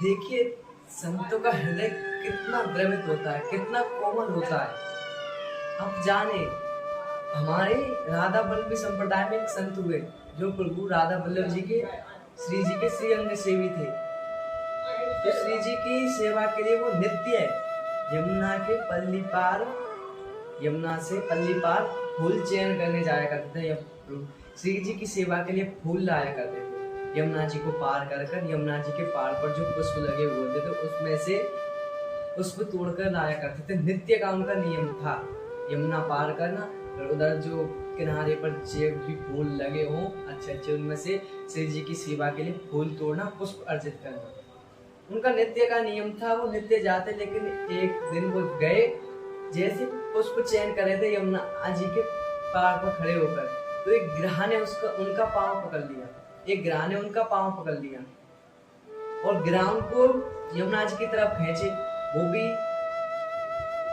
देखिए, संतों का हृदय कितना द्रवित होता है, कितना कोमल होता है। आप जाने, हमारे राधा वल्लभी संप्रदाय में एक संत हुए जो प्रभु राधा वल्लभ जी के श्री अंग सेवी थे। तो श्री जी की सेवा के लिए वो नित्य यमुना से पल्ली पार फूल चयन करने जाया करते थे। या श्री जी की सेवा के लिए फूल लाया करते थे। यमुना जी को पार कर यमुना जी के पार पर जो पुष्प लगे हुए थे तो उसमें से पुष्प तोड़कर लाया करते थे। नित्य का उनका नियम था यमुना पार करना, और उधर जो किनारे पर जो भी फूल लगे हों अच्छे अच्छे, उनमें से श्री जी की सेवा के लिए फूल तोड़ना, पुष्प अर्जित करना उनका नित्य का नियम था। वो नित्य जाते, लेकिन एक दिन वो गए, जैसे पुष्प चयन कर रहे थे यमुना जी के पार पर खड़े होकर, तो एक ग्राह ने उनका पांव पकड़ लिया। एक ग्राह ने उनका पांव पकड़ लिया और ग्राह को यमुना जी की तरफ खींचे। वो भी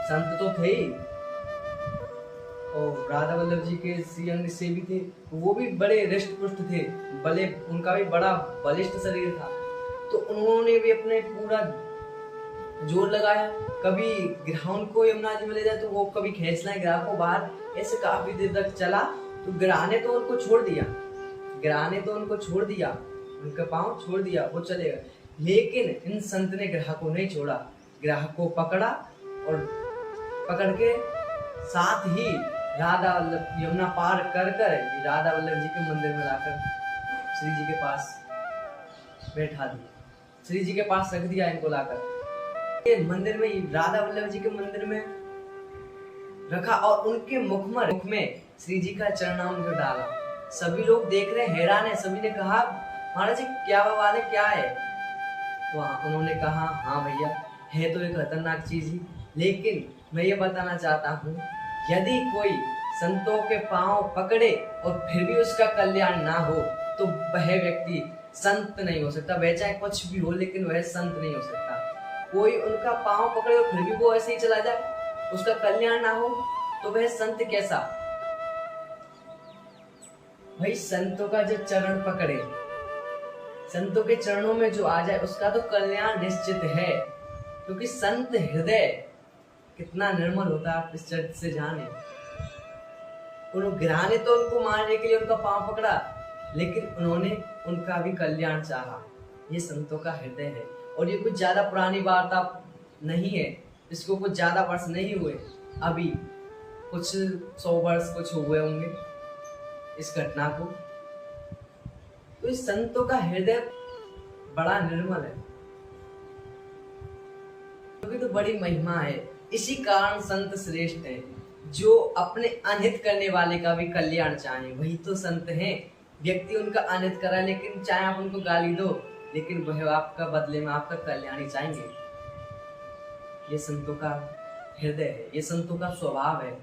संत तो थे ही और राधा वल्लभ जी के श्री अंग से भी थे, वो भी बड़े हृष्ट पुष्ट थे, बले उनका भी बड़ा बलिष्ठ शरीर था। तो उन्होंने भी अपने पूरा जोर लगाया, कभी ग्राह को यमुना जी में ले जाए तो वो कभी खींच लाए ग्राह को बाहर। ऐसे काफी देर तक चला तो ग्राह ने तो उनको छोड़ दिया, उनका पांव छोड़ दिया, वो चले गए। लेकिन इन संत ने ग्राह को नहीं छोड़ा, ग्राह को पकड़ा और पकड़ के साथ ही राधा वल्लभ यमुना पार कर राधा वल्लभ जी के मंदिर में लाकर श्री जी के पास बैठा दिया, श्री जी के पास रख दिया इनको लाकर। मंदिर में, राधा वल्लभ जी के मंदिर में रखा और उनके मुख में श्री जी का चरणामृत डाला। सभी लोग देख रहे, हैरान है। सभी ने कहा, महाराज जी क्या बात है, क्या है? तो उन्होंने कहा, हाँ भैया, है तो एक खतरनाक चीज ही, लेकिन मैं ये बताना चाहता हूँ, यदि कोई संतों के पांव पकड़े और फिर भी उसका कल्याण ना हो तो वह व्यक्ति संत नहीं हो सकता। वह चाहे कुछ भी हो, लेकिन वह संत नहीं हो सकता। कोई उनका पांव पकड़े और फिर भी वो ऐसे ही चला जाए, उसका कल्याण ना हो, तो वह संत कैसा? भाई, संतों का जो चरण पकड़े, संतों के चरणों में जो आ जाए, उसका तो कल्याण निश्चित है। क्योंकि संत हृदय कितना निर्मल होता है, आप इस चरित्र से जाने। ग्राह ने तो उनको मारने के लिए उनका पांव पकड़ा, लेकिन उन्होंने उनका भी कल्याण चाहा। ये संतों का हृदय है। और ये कुछ ज्यादा पुरानी वार्ता नहीं है, इसको कुछ ज्यादा वर्ष नहीं हुए, अभी कुछ 100 वर्ष कुछ हुए होंगे इस घटना को। तो इस संतों का हृदय बड़ा निर्मल है, क्योंकि तो बड़ी महिमा है। इसी कारण संत श्रेष्ठ है, जो अपने अनहित करने वाले का भी कल्याण चाहे, वही तो संत हैं। व्यक्ति उनका अनहित करा, लेकिन चाहे आप उनको गाली दो, लेकिन वह आपका बदले में आपका कल्याण ही चाहेंगे। ये संतों का हृदय है, ये संतों का स्वभाव है।